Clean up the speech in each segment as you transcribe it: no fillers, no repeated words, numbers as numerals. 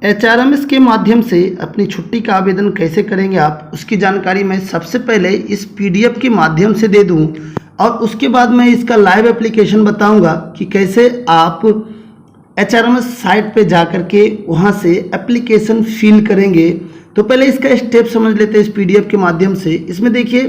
HRMS के माध्यम से अपनी छुट्टी का आवेदन कैसे करेंगे आप, उसकी जानकारी मैं सबसे पहले इस पीडीएफ के माध्यम से दे दूं और उसके बाद मैं इसका लाइव एप्लीकेशन बताऊंगा कि कैसे आप एचआरएमएस साइट पे जा कर के वहाँ से एप्लीकेशन फिल करेंगे। तो पहले इसका स्टेप समझ लेते हैं इस पीडीएफ के माध्यम से। इसमें देखिए,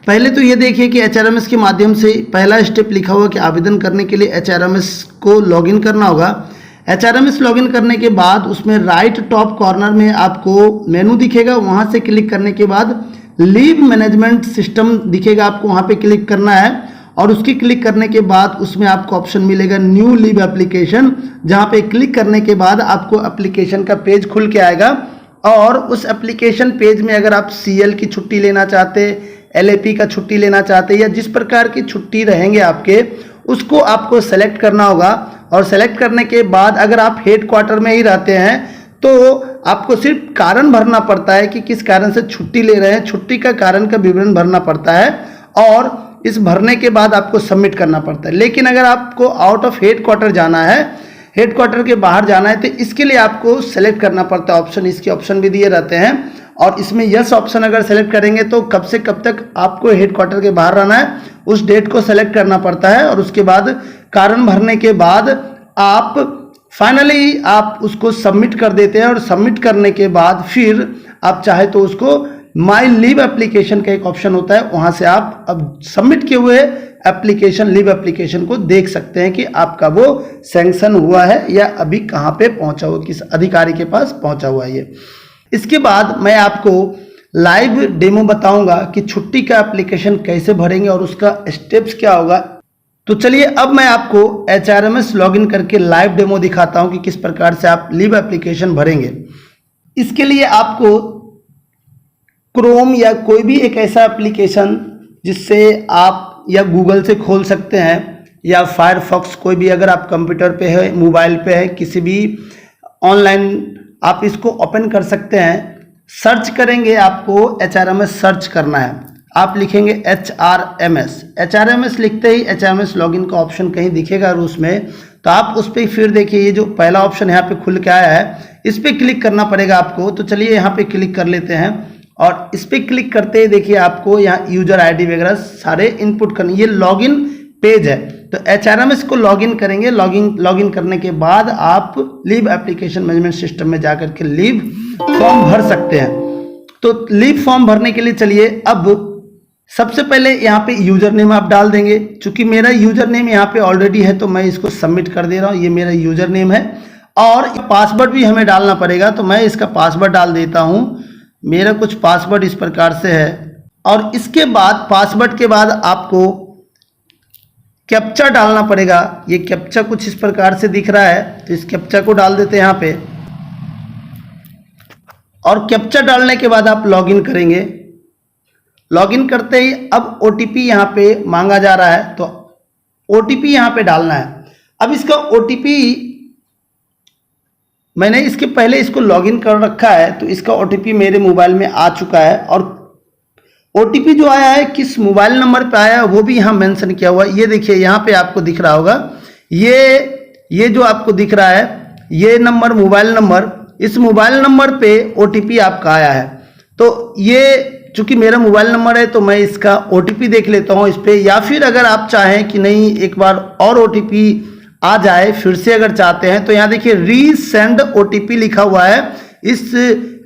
पहले तो ये देखिए कि एचआरएमएस के माध्यम से पहला स्टेप लिखा हुआ कि आवेदन करने के लिए एचआरएमएस को लॉगिन करना होगा। एचआरएमएस लॉगिन करने के बाद उसमें राइट टॉप कॉर्नर में आपको मेनू दिखेगा, वहाँ से क्लिक करने के बाद लीव मैनेजमेंट सिस्टम दिखेगा, आपको वहाँ पे क्लिक करना है और उसकी क्लिक करने के बाद उसमें आपको ऑप्शन मिलेगा न्यू लीव एप्लीकेशन, जहाँ पे क्लिक करने के बाद आपको एप्लीकेशन का पेज खुल के आएगा और उस एप्लीकेशन पेज में अगर आप सीएल की छुट्टी लेना चाहते, एलएपी का छुट्टी लेना चाहते या जिस प्रकार की छुट्टी रहेंगे आपके, उसको आपको सेलेक्ट करना होगा। और सेलेक्ट करने के बाद अगर आप हेड क्वार्टर में ही रहते हैं तो आपको सिर्फ कारण भरना पड़ता है कि किस कारण से छुट्टी ले रहे हैं, छुट्टी का कारण का विवरण भरना पड़ता है और इस भरने के बाद आपको सबमिट करना पड़ता है। लेकिन अगर आपको आउट ऑफ हेड क्वार्टर जाना है, हेड क्वार्टर के बाहर जाना है, तो इसके लिए आपको सेलेक्ट करना पड़ता है ऑप्शन। इसके ऑप्शन भी दिए रहते हैं और इसमें यस ऑप्शन अगर सेलेक्ट करेंगे तो कब से कब तक आपको हेड क्वार्टर के बाहर रहना है उस डेट को सेलेक्ट करना पड़ता है और उसके बाद कारण भरने के बाद आप फाइनली आप उसको सबमिट कर देते हैं और सबमिट करने के बाद फिर आप चाहे तो उसको माई लीव एप्लीकेशन का एक ऑप्शन होता है, वहां से आप अब सबमिट किए हुए एप्लीकेशन लीव एप्लीकेशन को देख सकते हैं कि आपका वो सैंक्शन हुआ है या अभी कहाँ पे पहुंचा हुआ, किस अधिकारी के पास पहुंचा हुआ है ये। इसके बाद मैं आपको लाइव डेमो बताऊंगा कि छुट्टी का एप्लीकेशन कैसे भरेंगे और उसका स्टेप्स क्या होगा। तो चलिए अब मैं आपको एचआरएमएस लॉगिन करके लाइव डेमो दिखाता हूं कि किस प्रकार से आप लीव एप्लीकेशन भरेंगे। इसके लिए आपको क्रोम या कोई भी एक ऐसा एप्लीकेशन जिससे आप या गूगल से खोल सकते हैं या फायरफॉक्स, कोई भी अगर आप कंप्यूटर पे है, मोबाइल पे है, किसी भी ऑनलाइन आप इसको ओपन कर सकते हैं। सर्च करेंगे, आपको एचआरएमएस सर्च करना है, आप लिखेंगे एचआरएमएस लिखते ही एचआरएमएस लॉगिन का ऑप्शन कहीं दिखेगा और उसमें तो आप उस पर फिर देखिए ये जो पहला ऑप्शन यहाँ पे खुल के आया है इस पर क्लिक करना पड़ेगा आपको। तो चलिए यहाँ पे क्लिक कर लेते हैं और इस पर क्लिक करते ही देखिए आपको यहाँ यूजर आईडी वगैरह सारे इनपुट करने, ये लॉगिन पेज है। तो एचआरएमएस को लॉगिन करेंगे, लॉगिन करने के बाद आप लीव एप्लीकेशन मैनेजमेंट सिस्टम में जाकर के लीव फॉर्म भर सकते हैं। तो लीव फॉर्म भरने के लिए चलिए अब सबसे पहले यहाँ पे यूजर नेम आप डाल देंगे। चूंकि मेरा यूजर नेम यहाँ पे ऑलरेडी है तो मैं इसको सबमिट कर दे रहा हूँ, ये मेरा यूजर नेम है। और पासवर्ड भी हमें डालना पड़ेगा तो मैं इसका पासवर्ड डाल देता हूँ। मेरा कुछ पासवर्ड इस प्रकार से है और इसके बाद पासवर्ड के बाद आपको कैप्चा डालना पड़ेगा। ये कैप्चा कुछ इस प्रकार से दिख रहा है तो इस कैप्चा को डाल देते हैं यहाँ पे और कैप्चा डालने के बाद आप लॉगिन करेंगे। लॉगिन करते ही अब ओटीपी यहाँ पे मांगा जा रहा है तो ओटीपी यहाँ पे डालना है। अब इसका ओटीपी मैंने इसके पहले इसको लॉगिन कर रखा है तो इसका ओटीपी मेरे मोबाइल में आ चुका है और ओटीपी जो आया है किस मोबाइल नंबर पे आया है वो भी यहाँ मेंशन किया हुआ है। ये देखिए यहाँ पे आपको दिख रहा होगा, ये जो आपको दिख रहा है ये नंबर मोबाइल नंबर, इस मोबाइल नंबर पे ओटीपी आपका आया है। तो ये चूंकि मेरा मोबाइल नंबर है तो मैं इसका ओटीपी देख लेता हूँ इस पे, या फिर अगर आप चाहें कि नहीं एक बार और ओटीपी आ जाए फिर से अगर चाहते हैं तो यहाँ देखिए रीसेंड ओटीपी लिखा हुआ है, इस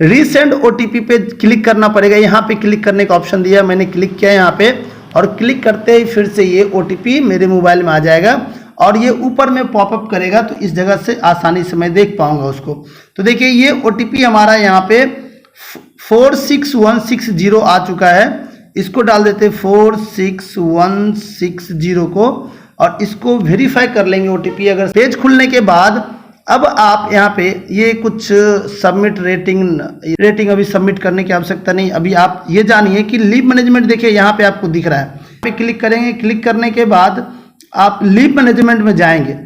रीसेंड ओटीपी पे क्लिक करना पड़ेगा। यहाँ पे क्लिक करने का ऑप्शन दिया, मैंने क्लिक किया यहाँ पे और क्लिक करते ही फिर से ये ओटीपी मेरे मोबाइल में आ जाएगा और ये ऊपर में पॉपअप करेगा तो इस जगह से आसानी से मैं देख पाऊंगा उसको। तो देखिए ये ओटीपी हमारा यहाँ पे 46160 आ चुका है, इसको डाल देते 46160 को और इसको वेरीफाई कर लेंगे ओटीपी। अगर पेज खुलने के बाद अब आप यहाँ पे ये कुछ सबमिट रेटिंग अभी सबमिट करने की आवश्यकता नहीं। अभी आप ये जानिए कि लीव मैनेजमेंट देखिए यहाँ पे आपको दिख रहा है, पे क्लिक करेंगे। क्लिक करने के बाद आप लीव मैनेजमेंट में जाएंगे।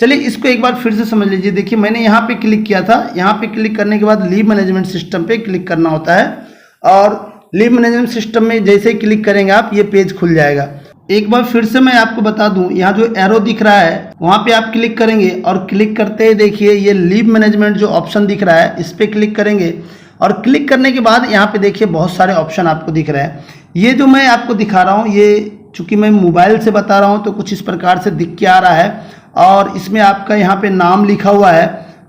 चलिए इसको एक बार फिर से समझ लीजिए। देखिए मैंने यहाँ पे क्लिक किया था, यहाँ पे क्लिक करने के बाद लीव मैनेजमेंट सिस्टम पे क्लिक करना होता है और लीव मैनेजमेंट सिस्टम में जैसे ही क्लिक करेंगे आप ये पेज खुल जाएगा। एक बार फिर से मैं आपको बता दूं, यहाँ जो एरो दिख रहा है वहाँ पे आप क्लिक करेंगे और क्लिक करते ही देखिए ये लीव मैनेजमेंट जो ऑप्शन दिख रहा है इस पर क्लिक करेंगे और क्लिक करने के बाद यहाँ पे देखिए बहुत सारे ऑप्शन आपको दिख रहे हैं। ये जो मैं आपको दिखा रहा हूँ ये चूँकि मैं मोबाइल से बता रहा हूँ तो कुछ इस प्रकार से दिख के आ रहा है और इसमें आपका यहाँ पे नाम लिखा हुआ है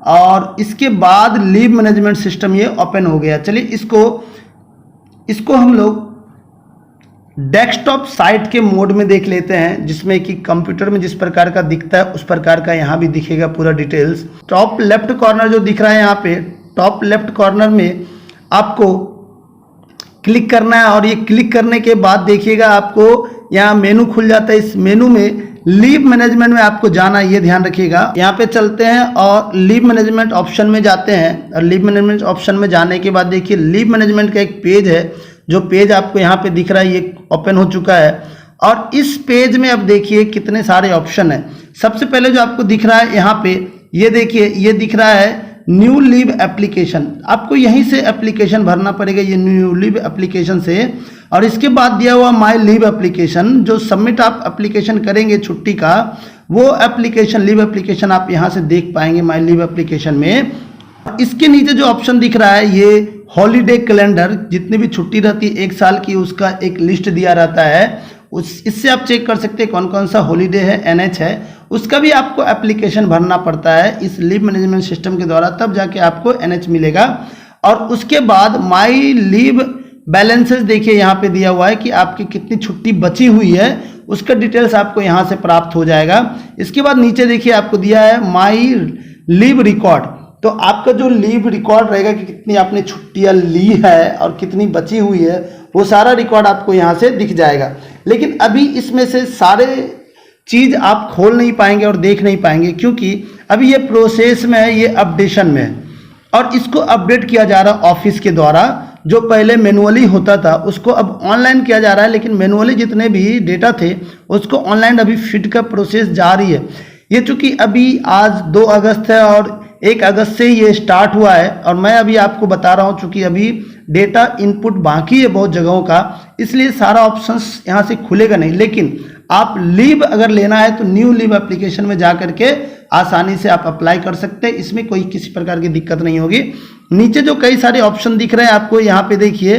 और इसके बाद लीव मैनेजमेंट सिस्टम ये ओपन हो गया। चलिए इसको हम लोग डेस्कटॉप साइट के मोड में देख लेते हैं, जिसमें कि कंप्यूटर में जिस प्रकार का दिखता है उस प्रकार का यहाँ भी दिखेगा पूरा डिटेल्स। टॉप लेफ्ट कॉर्नर जो दिख रहा है यहाँ पे टॉप लेफ्ट कॉर्नर में आपको क्लिक करना है और ये क्लिक करने के बाद देखिएगा आपको यहाँ मेनू खुल जाता है। इस मेनू में लीव मैनेजमेंट में आपको जाना, ये ध्यान रखिएगा। यहाँ पे चलते हैं और लीव मैनेजमेंट ऑप्शन में जाते हैं और लीव मैनेजमेंट ऑप्शन में जाने के बाद देखिए लीव मैनेजमेंट का एक पेज है, जो पेज आपको यहाँ पे दिख रहा है ये ओपन हो चुका है और इस पेज में अब देखिए कितने सारे ऑप्शन है। सबसे पहले जो आपको दिख रहा है यहाँ पे ये देखिए ये दिख रहा है न्यू लीव एप्लीकेशन। आपको यहीं से एप्लीकेशन भरना पड़ेगा, ये न्यू लीव एप्लीकेशन से। और इसके बाद दिया हुआ माई लीव एप्लीकेशन, जो सबमिट आप एप्लीकेशन करेंगे छुट्टी का वो एप्लीकेशन लीव एप्लीकेशन आप यहाँ से देख पाएंगे माई लीव एप्लीकेशन में। इसके नीचे जो ऑप्शन दिख रहा है ये हॉलीडे कैलेंडर, जितनी भी छुट्टी रहती है एक साल की उसका एक लिस्ट दिया रहता है, इससे आप चेक कर सकते हैं कौन कौन सा हॉलीडे है, एनएच है, उसका भी आपको एप्लीकेशन भरना पड़ता है इस लीव मैनेजमेंट सिस्टम के द्वारा, तब जाके आपको एनएच मिलेगा। और उसके बाद माई लीव बैलेंसेस देखिए यहाँ पे दिया हुआ है कि आपकी कितनी छुट्टी बची हुई है, उसका डिटेल्स आपको यहाँ से प्राप्त हो जाएगा। इसके बाद नीचे देखिए आपको दिया है माई लीव रिकॉर्ड, तो आपका जो लीव रिकॉर्ड रहेगा कि कितनी आपने छुट्टियां ली है और कितनी बची हुई है वो सारा रिकॉर्ड आपको यहाँ से दिख जाएगा। लेकिन अभी इसमें से सारे चीज़ आप खोल नहीं पाएंगे और देख नहीं पाएंगे, क्योंकि अभी ये प्रोसेस में है, ये अपडेशन में है और इसको अपडेट किया जा रहा है ऑफिस के द्वारा। जो पहले मैनुअली होता था उसको अब ऑनलाइन किया जा रहा है, लेकिन मैनुअली जितने भी डेटा थे उसको ऑनलाइन अभी फीड का प्रोसेस जारी है। ये चूँकि अभी आज 2 अगस्त है और 1 अगस्त से ये स्टार्ट हुआ है और मैं अभी आपको बता रहा हूँ चूँकि अभी डेटा इनपुट बाकी है बहुत जगहों का, इसलिए सारा ऑप्शंस यहाँ से खुलेगा नहीं। लेकिन आप लीव अगर लेना है तो न्यू लीव एप्लीकेशन में जा करके आसानी से आप अप्लाई कर सकते हैं, इसमें कोई किसी प्रकार की दिक्कत नहीं होगी। नीचे जो कई सारे ऑप्शन दिख रहे हैं आपको यहाँ पे देखिए,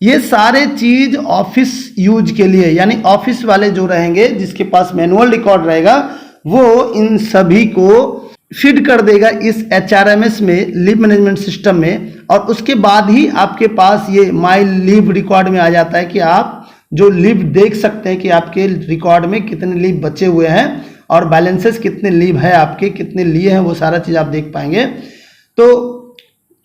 ये सारे चीज ऑफिस यूज के लिए, यानी ऑफिस वाले जो रहेंगे जिसके पास मैनुअल रिकॉर्ड रहेगा वो इन सभी को फीड कर देगा इस HRMS में लीव मैनेजमेंट सिस्टम में, और उसके बाद ही आपके पास ये माई लीव रिकॉर्ड में आ जाता है कि आप जो लीव देख सकते हैं कि आपके रिकॉर्ड में कितने लीव बचे हुए हैं और बैलेंसेस कितने लीव है आपके, कितने लिए हैं, वो सारा चीज़ आप देख पाएंगे। तो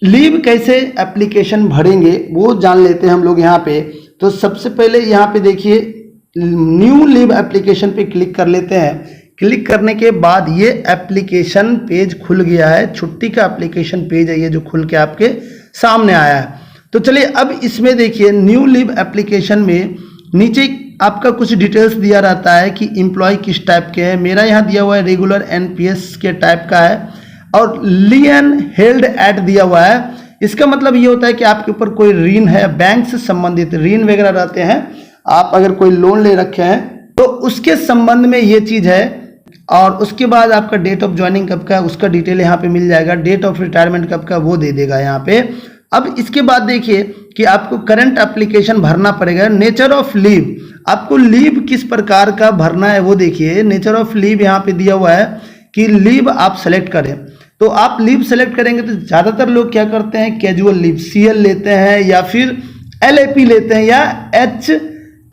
लीव कैसे एप्लीकेशन भरेंगे वो जान लेते हैं हम लोग यहाँ पे। तो सबसे पहले यहाँ पे देखिए न्यू लीव एप्लीकेशन पे क्लिक कर लेते हैं। क्लिक करने के बाद ये एप्लीकेशन पेज खुल गया है, छुट्टी का एप्लीकेशन पेज है ये जो खुल के आपके सामने आया है। तो चलिए अब इसमें देखिए न्यू लीव एप्लीकेशन में नीचे आपका कुछ डिटेल्स दिया रहता है कि एम्प्लॉय किस टाइप के हैं। मेरा यहाँ दिया हुआ है रेगुलर NPS के टाइप का है और लियन हेल्ड एट दिया हुआ है। इसका मतलब ये होता है कि आपके ऊपर कोई ऋण है, बैंक से संबंधित ऋण वगैरह रहते हैं, आप अगर कोई लोन ले रखे हैं तो उसके संबंध में ये चीज़ है। और उसके बाद आपका डेट ऑफ ज्वाइनिंग कब का है उसका डिटेल यहाँ पे मिल जाएगा, डेट ऑफ रिटायरमेंट कब का वो दे देगा यहाँ पे। अब इसके बाद देखिए कि आपको करंट एप्लीकेशन भरना पड़ेगा। नेचर ऑफ लीव, आपको लीव किस प्रकार का भरना है वो देखिए। नेचर ऑफ लीव यहाँ पे दिया हुआ है कि लीव आप सेलेक्ट करें, तो आप लीव सेलेक्ट करेंगे तो ज़्यादातर लोग क्या करते हैं कैजुअल लीव CL लेते हैं या फिर LAP लेते हैं या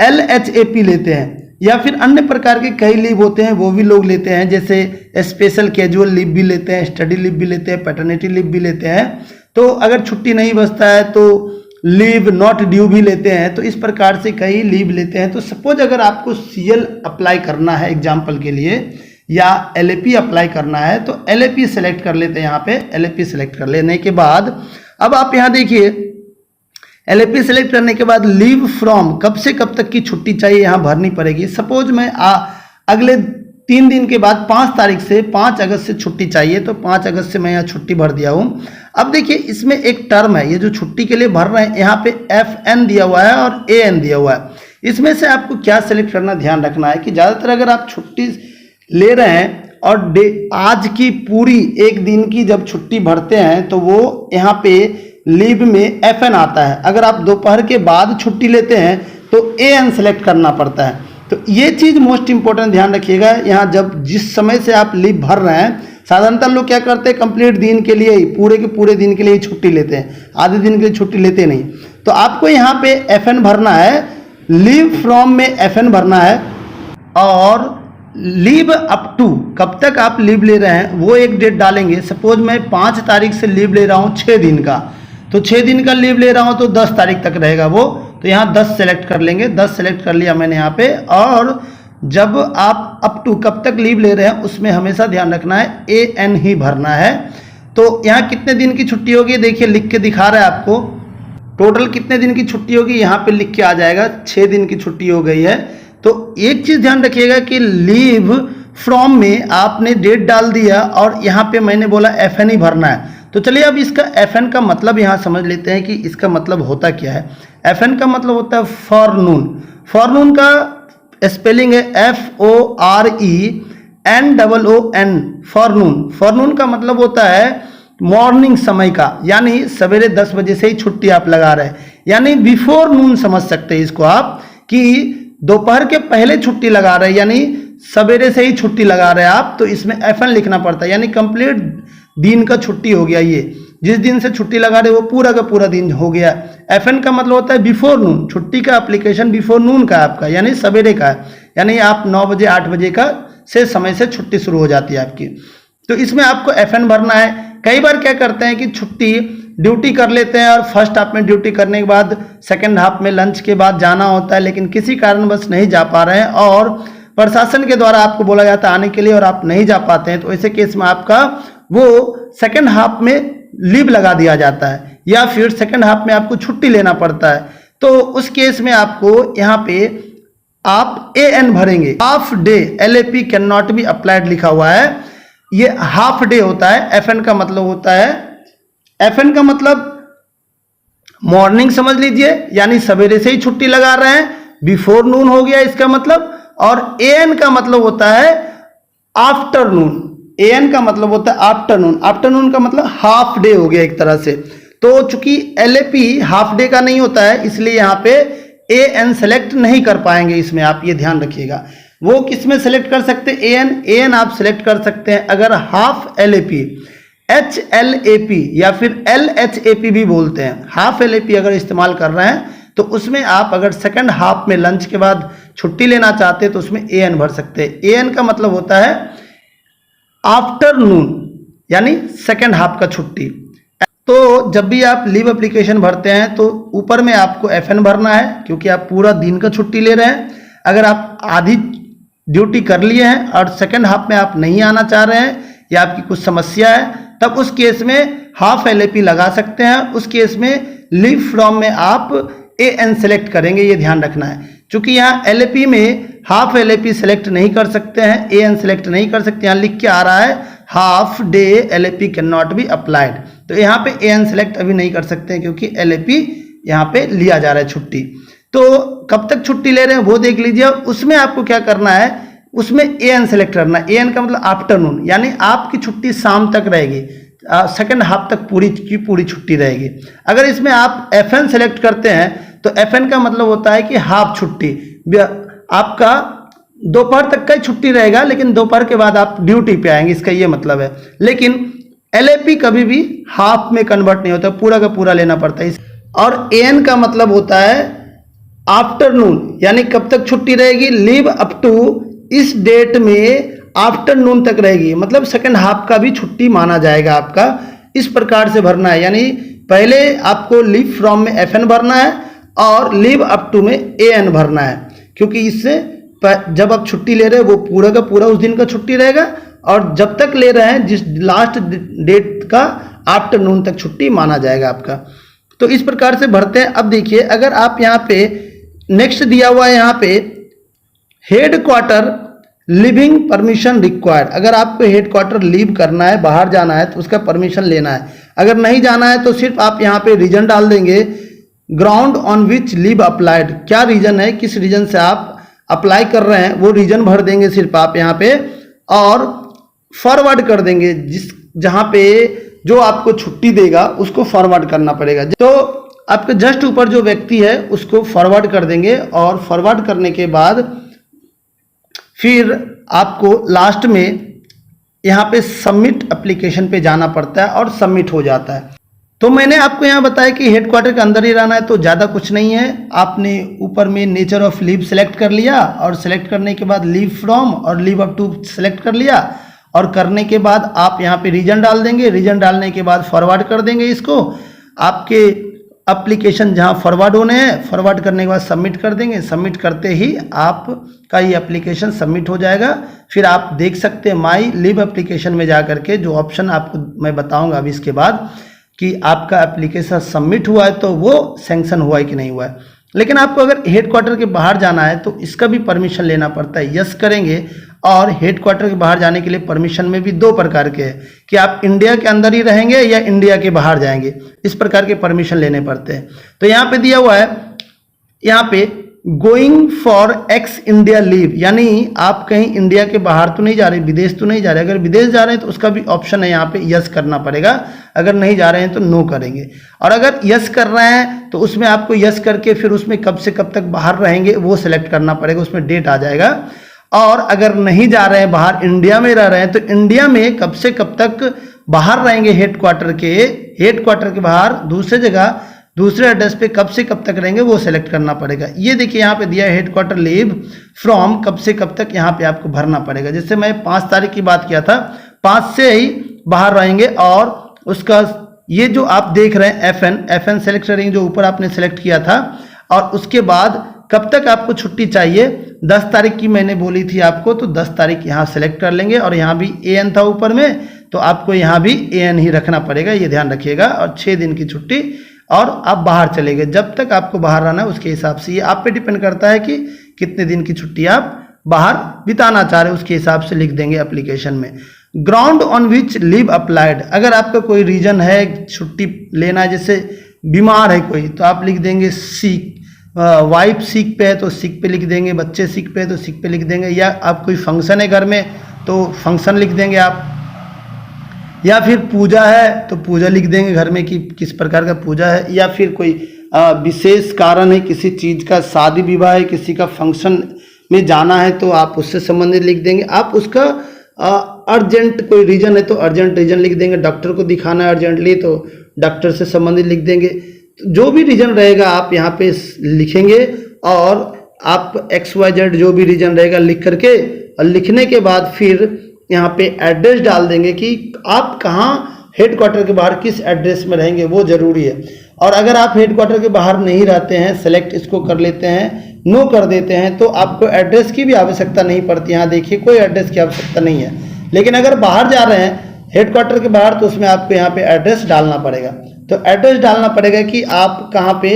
LHAP लेते हैं या फिर अन्य प्रकार के कई लीव होते हैं वो भी लोग लेते हैं, जैसे स्पेशल कैजुअल लीव भी लेते हैं, स्टडी लीव भी लेते हैं, पैटर्निटी लीव भी लेते हैं। तो अगर छुट्टी नहीं बचता है तो लीव नॉट ड्यू भी लेते हैं। तो इस प्रकार से कई लीव लेते हैं। तो सपोज अगर आपको CL अप्लाई करना है एग्जाम्पल के लिए या LAP अप्लाई करना है तो LAP सेलेक्ट कर लेते हैं। यहाँ पे LAP सेलेक्ट कर लेने के बाद अब आप यहाँ देखिए LAP सेलेक्ट करने के बाद लीव फ्रॉम कब से कब तक की छुट्टी चाहिए यहाँ भरनी पड़ेगी। सपोज मैं अगले 3 दिन के बाद 5 तारीख से 5 अगस्त से छुट्टी चाहिए, तो 5 अगस्त से मैं यहाँ छुट्टी भर दिया हूँ। अब देखिए इसमें एक टर्म है, ये जो छुट्टी के लिए भर रहे हैं यहाँ पे FN दिया हुआ है और AN दिया हुआ है। इसमें से आपको क्या सेलेक्ट करना ध्यान रखना है कि ज़्यादातर अगर आप छुट्टी ले रहे हैं और आज की पूरी एक दिन की जब छुट्टी भरते हैं तो वो यहाँ पे लीव में FN आता है। अगर आप दोपहर के बाद छुट्टी लेते हैं तो AN सेलेक्ट करना पड़ता है। तो ये चीज़ मोस्ट इंपॉर्टेंट ध्यान रखिएगा। यहाँ जब जिस समय से आप लीव भर रहे हैं, साधारणतः लोग क्या करते हैं, कंप्लीट दिन के लिए ही, पूरे के पूरे दिन के लिए ही छुट्टी लेते हैं, आधे दिन के लिए छुट्टी लेते नहीं। तो आपको यहाँ पे FN भरना है, लीव फ्रॉम में FN भरना है और लीव अप टू, कब तक आप लीव ले रहे हैं वो एक डेट डालेंगे। सपोज मैं 5 तारीख से लीव ले रहा हूँ 6 दिन का, तो 6 दिन का लीव ले रहा हूँ तो 10 तारीख तक रहेगा वो, तो यहाँ 10 सेलेक्ट कर लेंगे। 10 सेलेक्ट कर लिया मैंने यहाँ पे। और जब आप अप टू कब तक लीव ले रहे हैं उसमें हमेशा ध्यान रखना है AN ही भरना है। तो यहाँ कितने दिन की छुट्टी होगी देखिए लिख के दिखा रहा है आपको, टोटल कितने दिन की छुट्टी होगी यहाँ पे लिख के आ जाएगा, 6 दिन की छुट्टी हो गई है। तो एक चीज़ ध्यान रखिएगा कि लीव फ्रॉम में आपने डेट डाल दिया और यहाँ पे मैंने बोला FN ही भरना है। तो चलिए अब इसका FN का मतलब यहाँ समझ लेते हैं कि इसका मतलब होता क्या है। FN का मतलब होता है फॉरनून। फॉरनून का स्पेलिंग है FORENOON, फॉरनून। फॉरनून का मतलब होता है मॉर्निंग समय का, यानी सवेरे 10 बजे से ही छुट्टी आप लगा रहे हैं, यानी बिफोर नून समझ सकते हैं इसको आप, कि दोपहर के पहले छुट्टी लगा रहे हैं, यानी सवेरे से ही छुट्टी लगा रहे हैं आप। तो इसमें FN लिखना पड़ता है, यानी कंप्लीट दिन का छुट्टी हो गया। ये जिस दिन से छुट्टी लगा रहे वो पूरा का पूरा दिन हो गया। FN का मतलब होता है बिफोर नून, छुट्टी का एप्लीकेशन बिफोर नून का आपका, यानी सवेरे का है, यानी आप 9 बजे 8 बजे का से समय से छुट्टी शुरू हो जाती है आपकी। तो इसमें आपको FN भरना है। कई बार क्या करते हैं कि छुट्टी ड्यूटी कर लेते हैं और फर्स्ट हाफ में ड्यूटी करने के बाद सेकंड हाफ में लंच के बाद जाना होता है, लेकिन किसी कारणवश नहीं जा पा रहे हैं और प्रशासन के द्वारा आपको बोला जाता है आने के लिए और आप नहीं जा पाते हैं, तो ऐसे केस में आपका वो सेकंड हाफ में लीव लगा दिया जाता है या फिर सेकंड हाफ में आपको छुट्टी लेना पड़ता है। तो उस केस में आपको यहाँ पे आप AN भरेंगे। Half day LAP can not be applied लिखा हुआ है, ये हाफ डे होता है। FN का मतलब होता है, FN का मतलब मॉर्निंग समझ लीजिए, यानी सवेरे से ही छुट्टी लगा रहे हैं, बिफोर नून हो गया इसका मतलब। और AN का मतलब होता है आफ्टरनून। AN का मतलब होता है आफ्टरनून। आफ्टरनून का मतलब हाफ डे हो गया एक तरह से। तो चूंकि LAP हाफ डे का नहीं होता है, इसलिए यहाँ पे AN सेलेक्ट नहीं कर पाएंगे इसमें, आप ये ध्यान रखिएगा। वो किस में सेलेक्ट कर सकते हैं? AN आप सेलेक्ट कर सकते हैं अगर हाफ LAP, HLAP या फिर LHAP भी बोलते हैं। हाफ LAP अगर इस्तेमाल कर रहे हैं तो उसमें आप अगर सेकंड हाफ में लंच के बाद छुट्टी लेना चाहते हैं तो उसमें AN भर सकते हैं। AN का मतलब होता है आफ्टरनून, यानी सेकंड हाफ का छुट्टी। तो जब भी आप लीव एप्लीकेशन भरते हैं तो ऊपर में आपको FN भरना है, क्योंकि आप पूरा दिन का छुट्टी ले रहे हैं। अगर आप आधी ड्यूटी कर लिए हैं और सेकंड हाफ में आप नहीं आना चाह रहे हैं या आपकी कुछ समस्या है, तब उस केस में हाफ LAP लगा सकते हैं। उस केस में लीव फ्रॉम में आप AN सेलेक्ट करेंगे, ये ध्यान रखना है। क्योंकि यहाँ LAP में हाफ LAP सेलेक्ट नहीं कर सकते हैं, AN सेलेक्ट नहीं कर सकते। यहाँ लिख के आ रहा है half day LAP can not be applied, तो यहाँ पे AN सेलेक्ट अभी नहीं कर सकते हैं क्योंकि LAP यहाँ पे लिया जा रहा है छुट्टी। तो कब तक छुट्टी ले रहे हैं वो देख लीजिए। उसमें आपको क्या करना है, उसमें AN सेलेक्ट करना है। AN का मतलब आफ्टरनून, यानी आपकी छुट्टी शाम तक रहेगी, सेकंड हाफ तक पूरी की पूरी छुट्टी रहेगी। अगर इसमें आप FN सेलेक्ट करते हैं तो FN का मतलब होता है कि हाफ छुट्टी, आपका दोपहर तक का ही छुट्टी रहेगा, लेकिन दोपहर के बाद आप ड्यूटी पे आएंगे, इसका ये मतलब है। लेकिन LAP कभी भी हाफ में कन्वर्ट नहीं होता, पूरा का पूरा लेना पड़ता है। और AN का मतलब होता है आफ्टरनून, यानी कब तक छुट्टी रहेगी, लीव अप टू, इस डेट में आफ्टरनून तक रहेगी, मतलब सेकंड हाफ का भी छुट्टी माना जाएगा आपका। इस प्रकार से भरना है, यानी पहले आपको लीव फ्रॉम में FN भरना है और लीव अप टू में AN भरना है, क्योंकि इससे जब आप छुट्टी ले रहे हैं वो पूरा का पूरा उस दिन का छुट्टी रहेगा, और जब तक ले रहे हैं जिस लास्ट डेट का आफ्टरनून तक छुट्टी माना जाएगा आपका। तो इस प्रकार से भरते हैं। अब देखिए, अगर आप यहाँ पे नेक्स्ट दिया हुआ है, यहाँ पे head quarter living permission required, अगर आपको हेड क्वार्टर लीव करना है, बाहर जाना है, तो उसका परमिशन लेना है। अगर नहीं जाना है तो सिर्फ आप यहाँ पे रीजन डाल देंगे ground on which leave applied, क्या रीजन है, किस रीजन से आप अप्लाई कर रहे हैं वो रीजन भर देंगे सिर्फ आप यहाँ पे, और फॉरवर्ड कर देंगे जहाँ पे जो आपको छुट्टी देगा उसको फॉरवर्ड करना पड़ेगा। तो आपके जस्ट ऊपर जो व्यक्ति है उसको फॉरवर्ड कर देंगे, और फॉरवर्ड करने के बाद फिर आपको लास्ट में यहाँ पे सबमिट एप्लीकेशन पे जाना पड़ता है और सबमिट हो जाता है। तो मैंने आपको यहाँ बताया कि हेडक्वार्टर के अंदर ही रहना है, तो ज़्यादा कुछ नहीं है। आपने ऊपर में नेचर ऑफ लीव सेलेक्ट कर लिया, और सेलेक्ट करने के बाद लीव फ्रॉम और लीव अप टू सेलेक्ट कर लिया, और करने के बाद आप यहाँ पे रीजन डाल देंगे। रीजन डालने के बाद फॉरवर्ड कर देंगे इसको, आपके एप्लीकेशन जहाँ फॉरवर्ड होने हैं, फॉरवर्ड करने के बाद सबमिट कर देंगे। सबमिट करते ही आपका ये एप्लीकेशन सबमिट हो जाएगा। फिर आप देख सकते हैं माई लीव एप्लीकेशन में जा करके जो ऑप्शन आपको मैं बताऊंगा अभी इसके बाद कि आपका एप्लीकेशन सबमिट हुआ है तो वो सैंक्शन हुआ है कि नहीं हुआ है। लेकिन आपको अगर हेडक्वार्टर के बाहर जाना है तो इसका भी परमिशन लेना पड़ता है। यस करेंगे, और हेडक्वार्टर के बाहर जाने के लिए परमिशन में भी दो प्रकार के हैं कि आप इंडिया के अंदर ही रहेंगे या इंडिया के बाहर जाएंगे, इस प्रकार के परमिशन लेने पड़ते हैं। तो यहाँ पे दिया हुआ है, यहाँ पे going for x India leave, यानी आप कहीं इंडिया के बाहर तो नहीं जा रहे, विदेश तो नहीं जा रहे। अगर विदेश जा रहे हैं तो उसका भी ऑप्शन है, यहाँ पे यस करना पड़ेगा। अगर नहीं जा रहे हैं तो नो करेंगे। और अगर यस कर रहे हैं तो उसमें आपको यस करके फिर उसमें कब से कब तक बाहर रहेंगे वो सिलेक्ट करना पड़ेगा, उसमें डेट आ जाएगा। और अगर नहीं जा रहे हैं बाहर, इंडिया में रह रहे हैं, तो इंडिया में कब से कब तक बाहर रहेंगे, हेडक्वार्टर के बाहर दूसरे जगह दूसरे एड्रेस पे कब से कब तक रहेंगे वो सेलेक्ट करना पड़ेगा। ये देखिए यहाँ पे दिया है हेडक्वार्टर लीव फ्रॉम, कब से कब तक यहाँ पे आपको भरना पड़ेगा। जैसे मैं 5 तारीख की बात किया था, 5 से ही बाहर रहेंगे। और उसका ये जो आप देख रहे हैं FN सेलेक्ट करेंगे, जो ऊपर आपने सेलेक्ट किया था। और उसके बाद कब तक आपको छुट्टी चाहिए, 10 तारीख की मैंने बोली थी आपको, तो 10 तारीख यहाँ सेलेक्ट कर लेंगे। और यहाँ भी AN था ऊपर में, तो आपको यहाँ भी AN ही रखना पड़ेगा, ये ध्यान रखिएगा। और 6 दिन की छुट्टी, और आप बाहर चले गए। जब तक आपको बाहर रहना है उसके हिसाब से, ये आप पे डिपेंड करता है कि कितने दिन की छुट्टी आप बाहर बिताना चाह रहे हैं, उसके हिसाब से लिख देंगे एप्लीकेशन में। Ground on which leave applied, अगर आपका कोई रीजन है छुट्टी लेना है, जैसे बीमार है कोई, तो आप लिख देंगे सिक, वाइफ सिक पे है तो सिक पे लिख देंगे, बच्चे सिक पे है तो सिक पे लिख देंगे। या आप कोई फंक्शन है घर में तो फंक्शन लिख देंगे आप, या फिर पूजा है तो पूजा लिख देंगे घर में कि किस प्रकार का पूजा है। या फिर कोई विशेष कारण है, किसी चीज़ का शादी विवाह है, किसी का फंक्शन में जाना है तो आप उससे संबंधित लिख देंगे। आप उसका अर्जेंट कोई रीजन है तो अर्जेंट रीजन लिख देंगे, डॉक्टर को दिखाना है अर्जेंटली तो डॉक्टर से संबंधित लिख देंगे। जो भी रीजन रहेगा आप यहाँ पे लिखेंगे, और आप XYZ जो भी रीजन रहेगा लिख करके, और लिखने के बाद फिर यहाँ पे एड्रेस डाल देंगे कि आप कहाँ हेडक्वार्टर के बाहर किस एड्रेस में रहेंगे, वो ज़रूरी है। और अगर आप हेडक्वार्टर के बाहर नहीं रहते हैं, सेलेक्ट इसको कर लेते हैं, नो कर देते हैं, तो आपको एड्रेस की भी आवश्यकता नहीं पड़ती। यहाँ देखिए कोई एड्रेस की आवश्यकता नहीं है। लेकिन अगर बाहर जा रहे हैं हेडक्वार्टर के बाहर, तो उसमें आपको यहाँ पे एड्रेस डालना पड़ेगा। तो एड्रेस डालना पड़ेगा कि आप कहाँ पे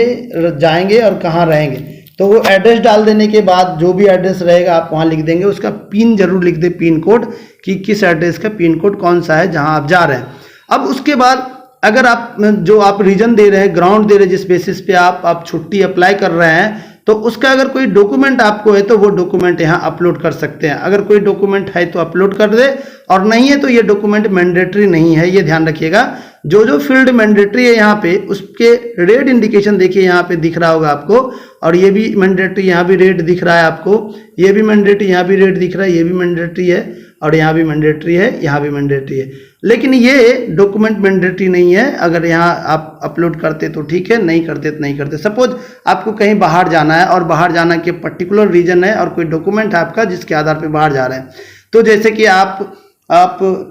जाएंगे और कहाँ रहेंगे। तो वो एड्रेस डाल देने के बाद जो भी एड्रेस रहेगा आप वहाँ लिख देंगे। उसका पिन जरूर लिख दे, पिन कोड, कि किस एड्रेस का पिन कोड कौन सा है जहाँ आप जा रहे हैं। अब उसके बाद अगर आप जो आप रीजन दे रहे हैं, ग्राउंड दे रहे हैं, जिस बेसिस पे आप छुट्टी अप्लाई कर रहे हैं, तो उसका अगर कोई डॉक्यूमेंट आपको है तो वो डॉक्यूमेंट यहाँ अपलोड कर सकते हैं। अगर कोई डॉक्यूमेंट है तो अपलोड कर दे, और नहीं है तो ये डॉक्यूमेंट मैंडेटरी नहीं है, ये ध्यान रखिएगा। जो फील्ड मैंडेटरी है यहाँ पे उसके रेड इंडिकेशन देखिए यहाँ पे दिख रहा होगा आपको, और ये भी मैंडेटरी, यहाँ भी रेड दिख रहा है आपको, ये भी मैंडेटरी, यहाँ भी रेड दिख रहा है, ये भी मैंडेटरी है, और यहाँ भी मैंडेटरी है, यहाँ भी मैंडेटरी है। लेकिन ये डॉक्यूमेंट मैंडेटरी नहीं है। अगर यहाँ आप अपलोड करते तो ठीक है, नहीं करते तो नहीं करते। सपोज आपको कहीं बाहर जाना है और बाहर जाना के पर्टिकुलर रीजन है और कोई डॉक्यूमेंट है आपका जिसके आधार पर बाहर जा रहे हैं, तो जैसे कि आप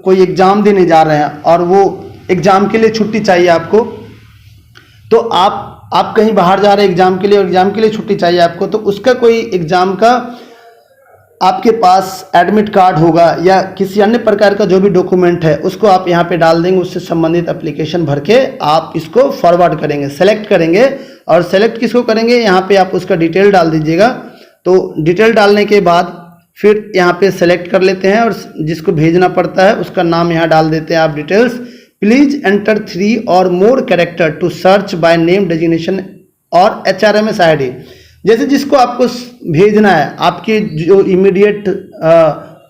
कोई एग्जाम देने जा रहे हैं और वो एग्जाम के लिए छुट्टी चाहिए आपको, तो आप कहीं बाहर जा रहे हैं एग्जाम के लिए और एग्जाम के लिए छुट्टी चाहिए आपको, तो उसका कोई एग्जाम का आपके पास एडमिट कार्ड होगा या किसी अन्य प्रकार का जो भी डॉक्यूमेंट है उसको आप यहाँ पे डाल देंगे। उससे संबंधित एप्लीकेशन भर के आप इसको फॉरवर्ड करेंगे, सेलेक्ट करेंगे। और सेलेक्ट किसको करेंगे, यहाँ पे आप उसका डिटेल डाल दीजिएगा। तो डिटेल डालने के बाद फिर यहाँ पे सेलेक्ट कर लेते हैं और जिसको भेजना पड़ता है उसका नाम यहाँ डाल देते हैं आप details. Please enter 3 or more character to search by name designation or HRMS ID। जैसे जिसको आपको भेजना है, आपके जो इमीडिएट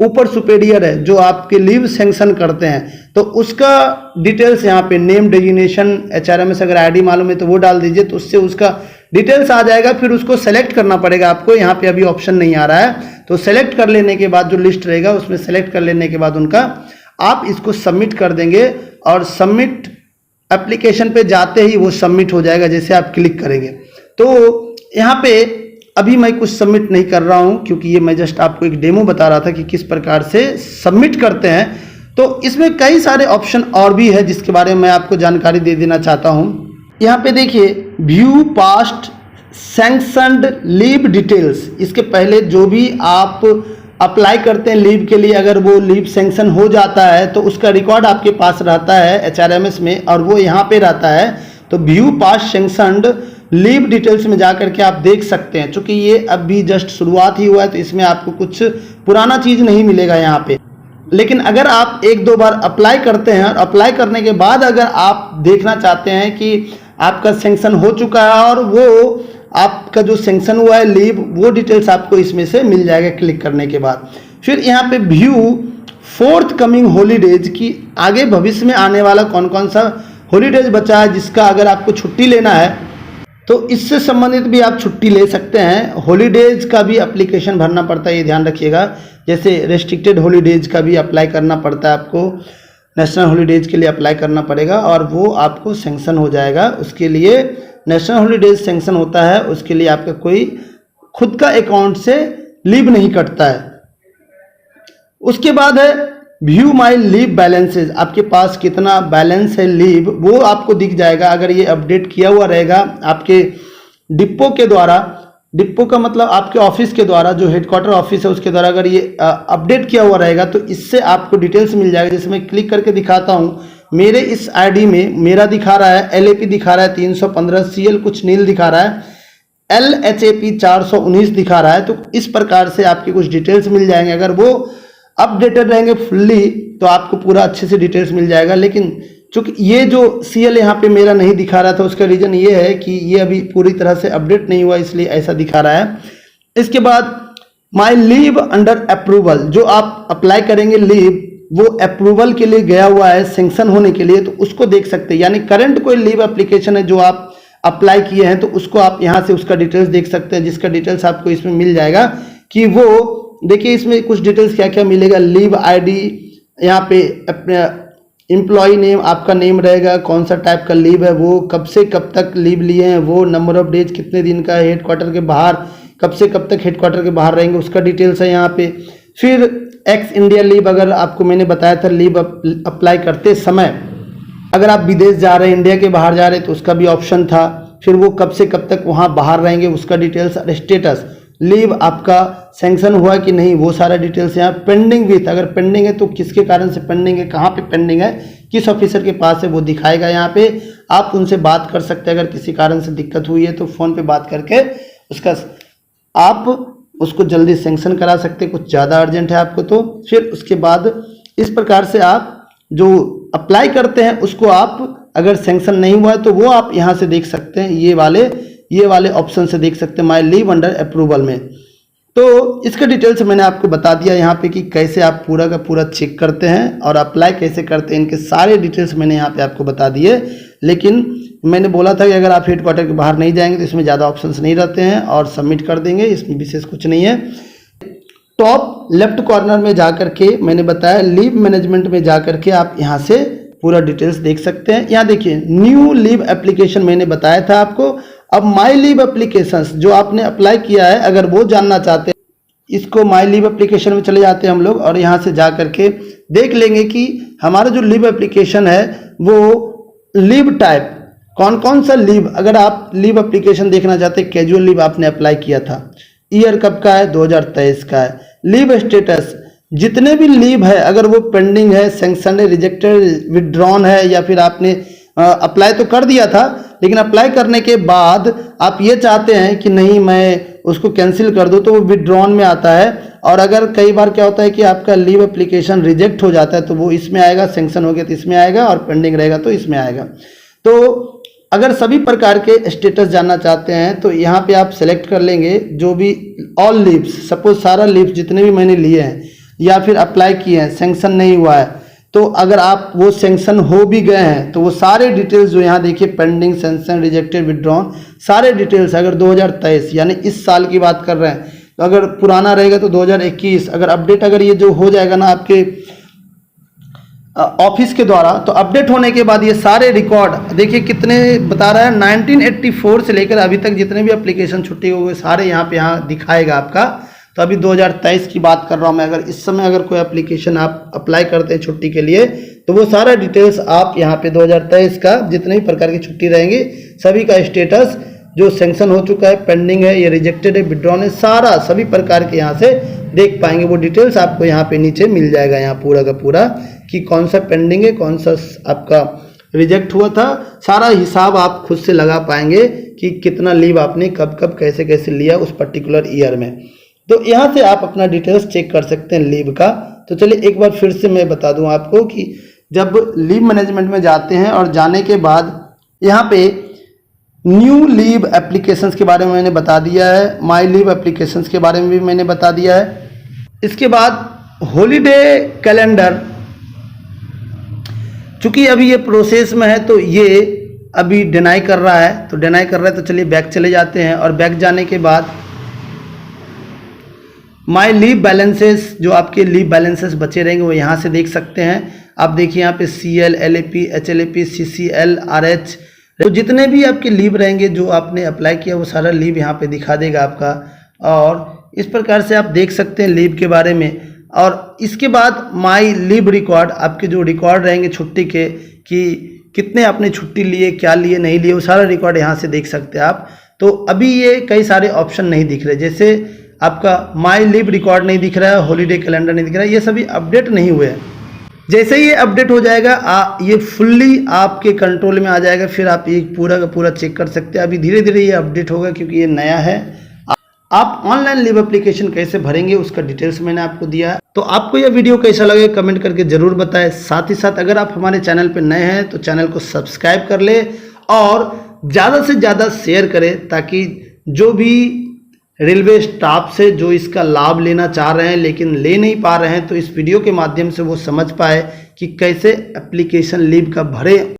ऊपर सुपेरियर है जो आपके लीव सेंक्शन करते हैं, तो उसका डिटेल्स यहाँ पे नेम, डेजिग्नेशन, HRMS अगर ID मालूम है तो वो डाल दीजिए, तो उससे उसका डिटेल्स आ जाएगा। फिर उसको सेलेक्ट करना पड़ेगा आपको, यहाँ पे अभी ऑप्शन नहीं आ रहा है, तो सेलेक्ट कर लेने के बाद जो लिस्ट रहेगा उसमें सेलेक्ट कर लेने के बाद उनका आप इसको सबमिट कर देंगे और सबमिट एप्लीकेशन पे जाते ही वो सबमिट हो जाएगा। जैसे आप क्लिक करेंगे तो यहाँ पे अभी मैं कुछ सबमिट नहीं कर रहा हूँ, क्योंकि ये मैं जस्ट आपको एक डेमो बता रहा था कि किस प्रकार से सबमिट करते हैं। तो इसमें कई सारे ऑप्शन और भी है जिसके बारे में मैं आपको जानकारी दे देना चाहता हूँ। यहाँ पे देखिए, view past sanctioned leave details. इसके पहले जो भी आप अप्लाई करते हैं लीव के लिए, अगर वो लीव सैंक्शन हो जाता है तो उसका रिकॉर्ड आपके पास रहता है HRMS में, और वो यहाँ पे रहता है। तो view past sanctioned leave details में जा करके आप देख सकते हैं। चूंकि ये अभी जस्ट शुरुआत ही हुआ है तो इसमें आपको कुछ पुराना चीज़ नहीं मिलेगा यहाँ पे। लेकिन अगर आप एक दो बार अप्लाई करते हैं और अप्लाई करने के बाद अगर आप देखना चाहते हैं कि आपका सैंक्शन हो चुका है और वो आपका जो सैंक्शन हुआ है लीव, वो डिटेल्स आपको इसमें से मिल जाएगा क्लिक करने के बाद। फिर यहाँ पे व्यू फोर्थ कमिंग हॉलीडेज की, आगे भविष्य में आने वाला कौन कौन सा हॉलीडेज बचा है जिसका अगर आपको छुट्टी लेना है तो इससे संबंधित भी आप छुट्टी ले सकते हैं। हॉलीडेज का भी एप्लीकेशन भरना पड़ता है, ये ध्यान रखिएगा। जैसे रेस्ट्रिक्टेड हॉलीडेज का भी अप्लाई करना पड़ता है आपको, नेशनल हॉलीडेज के लिए अप्लाई करना पड़ेगा और वो आपको सैंक्शन हो जाएगा। उसके लिए नेशनल हॉलीडेज सैंक्शन होता है, उसके लिए आपका कोई खुद का अकाउंट से लीव नहीं कटता है। उसके बाद है व्यू माई लीव बैलेंसेज। आपके पास कितना बैलेंस है लीव, वो आपको दिख जाएगा अगर ये अपडेट किया हुआ रहेगा आपके डिपो के द्वारा। डिपो का मतलब आपके ऑफिस के द्वारा, जो हेडक्वार्टर ऑफिस है उसके द्वारा अगर ये अपडेट किया हुआ रहेगा तो इससे आपको डिटेल्स मिल जाएगा। जैसे मैं क्लिक करके दिखाता हूँ, मेरे इस आईडी में मेरा दिखा रहा है LAP दिखा रहा है 315, CL कुछ नील दिखा रहा है, LHAP 419 दिखा रहा है। तो इस प्रकार से आपके कुछ डिटेल्स मिल जाएंगे। अगर वो अपडेटेड रहेंगे फुल्ली तो आपको पूरा अच्छे से डिटेल्स मिल जाएगा। लेकिन चूंकि ये जो CL यहाँ पे मेरा नहीं दिखा रहा था, उसका रीज़न ये है कि ये अभी पूरी तरह से अपडेट नहीं हुआ, इसलिए ऐसा दिखा रहा है। इसके बाद माई लीव अंडर अप्रूवल, जो आप अप्लाई करेंगे लीव वो अप्रूवल के लिए गया हुआ है, सैंक्शन होने के लिए, तो उसको देख सकते हैं। यानी करंट कोई लीव एप्लीकेशन है जो आप अप्लाई किए हैं तो उसको आप यहाँ से उसका डिटेल्स देख सकते हैं, जिसका डिटेल्स आपको इसमें मिल जाएगा कि वो देखिए इसमें कुछ डिटेल्स क्या क्या मिलेगा। लीव ID, यहाँ पे अपने एम्प्लॉय नेम, आपका नेम रहेगा, कौन सा टाइप का लीव है वो, कब से कब तक लीव लिए हैं वो, नंबर ऑफ डेज कितने दिन का है, हेडक्वार्टर के बाहर कब से कब तक हेडक्वार्टर के बाहर रहेंगे उसका डिटेल्स है यहाँ पे। फिर एक्स इंडिया लीव, अगर आपको मैंने बताया था लीव अप्लाई करते समय अगर आप विदेश जा रहे हैं, इंडिया के बाहर जा रहे हैं तो उसका भी ऑप्शन था। फिर वो कब से कब तक वहाँ बाहर रहेंगे उसका डिटेल्स, स्टेटस लीव आपका सैंक्शन हुआ कि नहीं वो सारा डिटेल्स यहाँ। पेंडिंग विथ, अगर पेंडिंग है तो किसके कारण से पेंडिंग है, कहाँ पे पेंडिंग है, किस ऑफिसर के पास है वो दिखाएगा यहाँ पे। आप उनसे बात कर सकते हैं, अगर किसी कारण से दिक्कत हुई है तो फ़ोन पे बात करके उसका आप उसको जल्दी सैंक्शन करा सकते हैं, कुछ ज़्यादा अर्जेंट है आपको तो। फिर उसके बाद इस प्रकार से आप जो अप्लाई करते हैं उसको आप अगर सैंक्शन नहीं हुआ है तो वो आप यहाँ से देख सकते हैं, ये वाले ऑप्शन से देख सकते हैं माई लीव अंडर अप्रूवल में। तो इसका डिटेल्स मैंने आपको बता दिया यहाँ पे कि कैसे आप पूरा का पूरा चेक करते हैं और अप्लाई कैसे करते हैं, इनके सारे डिटेल्स मैंने यहाँ पे आपको बता दिए। लेकिन मैंने बोला था कि अगर आप हेडक्वार्टर के बाहर नहीं जाएंगे तो इसमें ज़्यादा ऑप्शंस नहीं रहते हैं और सबमिट कर देंगे, इसमें विशेष कुछ नहीं है। टॉप लेफ्ट कॉर्नर में जा करके मैंने बताया लीव मैनेजमेंट में जा करके आप यहाँ से पूरा डिटेल्स देख सकते हैं। यहाँ देखिए न्यू लीव एप्लीकेशन मैंने बताया था आपको। अब माई लीव एप्लीकेशंस जो आपने अप्लाई किया है, अगर वो जानना चाहते हैं इसको माई लीव एप्लीकेशन में चले जाते हैं हम लोग और यहाँ से जा करके देख लेंगे कि हमारा जो लीव एप्लीकेशन है वो लीव टाइप कौन कौन सा लीव, अगर आप लीव एप्लीकेशन देखना चाहते हैं, कैजुअल लीव आपने अप्लाई किया था, ईयर कब का है 2023 का है, लीव स्टेटस जितने भी लीव है अगर वो पेंडिंग है, सैंक्शन है, रिजेक्टेड, विड्रॉन है या फिर आपने अप्लाई तो कर दिया था लेकिन अप्लाई करने के बाद आप ये चाहते हैं कि नहीं मैं उसको कैंसिल कर दूं तो वो विड्रॉन में आता है। और अगर कई बार क्या होता है कि आपका लीव एप्लीकेशन रिजेक्ट हो जाता है तो वो इसमें आएगा, सैंक्शन हो गया तो इसमें आएगा और पेंडिंग रहेगा तो इसमें आएगा। तो अगर सभी प्रकार के स्टेटस जानना चाहते हैं तो यहाँ पे आप सेलेक्ट कर लेंगे जो भी ऑल लीव्स, सपोज सारा लीव्स जितने भी मैंने लिए हैं या फिर अप्लाई किए हैं, सेंक्शन नहीं हुआ है, तो अगर आप वो सेंक्शन हो भी गए हैं तो वो सारे डिटेल्स जो यहाँ देखिए पेंडिंग, सेंक्शन, रिजेक्टेड, विड्रॉन, सारे डिटेल्स अगर 2023 यानी इस साल की बात कर रहे हैं, तो अगर पुराना रहेगा तो 2021, अगर अपडेट अगर ये जो हो जाएगा ना आपके ऑफिस के द्वारा, तो अपडेट होने के बाद ये सारे रिकॉर्ड देखिए कितने बता रहा है, 1984 से लेकर अभी तक जितने भी एप्लीकेशन छुट्टी हो गए सारे यहाँ दिखाएगा आपका। तो अभी 2023 की बात कर रहा हूँ मैं। अगर इस समय अगर कोई एप्लीकेशन आप अप्लाई करते हैं छुट्टी के लिए तो वो सारा डिटेल्स आप यहाँ पे 2023 का जितने भी प्रकार की छुट्टी रहेंगी सभी का स्टेटस जो सेंक्शन हो चुका है, पेंडिंग है, ये रिजेक्टेड है, विड्रॉन है, सारा सभी प्रकार के यहाँ से देख पाएंगे। वो डिटेल्स आपको यहाँ पे नीचे मिल जाएगा यहाँ पूरा का पूरा कि कौन सा पेंडिंग है, कौन सा आपका रिजेक्ट हुआ था, सारा हिसाब आप खुद से लगा पाएंगे कि कितना लीव आपने कब कब कैसे कैसे लिया उस पर्टिकुलर ईयर में। तो यहाँ से आप अपना डिटेल्स चेक कर सकते हैं लीव का। तो चलिए एक बार फिर से मैं बता दूँ आपको कि जब लीव मैनेजमेंट में जाते हैं और जाने के बाद यहाँ पे न्यू लीव एप्लीकेशंस के बारे में मैंने बता दिया है, माई लीव एप्लीकेशंस के बारे में भी मैंने बता दिया है। इसके बाद हॉलीडे कैलेंडर, चूंकि अभी ये प्रोसेस में है तो ये अभी डिनाई कर रहा है, तो डिनाई कर रहा है तो चलिए बैक चले जाते हैं। और बैक जाने के बाद माई लीव बैलेंसेस, जो आपके लीव बैलेंसेस बचे रहेंगे वो यहाँ से देख सकते हैं। आप देखिए यहाँ पे CL, LAP, HLAP, CCL, RH, तो जितने भी आपके लीव रहेंगे जो आपने अप्लाई किया वो सारा लीव यहाँ पे दिखा देगा आपका। और इस प्रकार से आप देख सकते हैं लीव के बारे में। और इसके बाद माई लीव रिकॉर्ड, आपके जो रिकॉर्ड रहेंगे छुट्टी के कि कितने आपने छुट्टी लिए, क्या लिए, नहीं लिए, वो सारा रिकॉर्ड यहाँ से देख सकते हैं आप। तो अभी ये कई सारे ऑप्शन नहीं दिख रहे, जैसे आपका माई लीव रिकॉर्ड नहीं दिख रहा है, हॉलीडे कैलेंडर नहीं दिख रहा है, ये सभी अपडेट नहीं हुए हैं। जैसे ये अपडेट हो जाएगा ये फुल्ली आपके कंट्रोल में आ जाएगा, फिर आप ये पूरा का पूरा चेक कर सकते हैं। अभी धीरे धीरे ये अपडेट होगा क्योंकि ये नया है। आप ऑनलाइन लीव एप्लीकेशन कैसे भरेंगे उसका डिटेल्स मैंने आपको दिया है। तो आपको यह वीडियो कैसा लगे कमेंट करके जरूर बताएं। साथ ही साथ अगर आप हमारे चैनल पर नए हैं तो चैनल को सब्सक्राइब कर ले और ज़्यादा से ज़्यादा शेयर करें ताकि जो भी रेलवे स्टाफ से जो इसका लाभ लेना चाह रहे हैं लेकिन ले नहीं पा रहे हैं तो इस वीडियो के माध्यम से वो समझ पाए कि कैसे एप्लीकेशन लीव का भरें।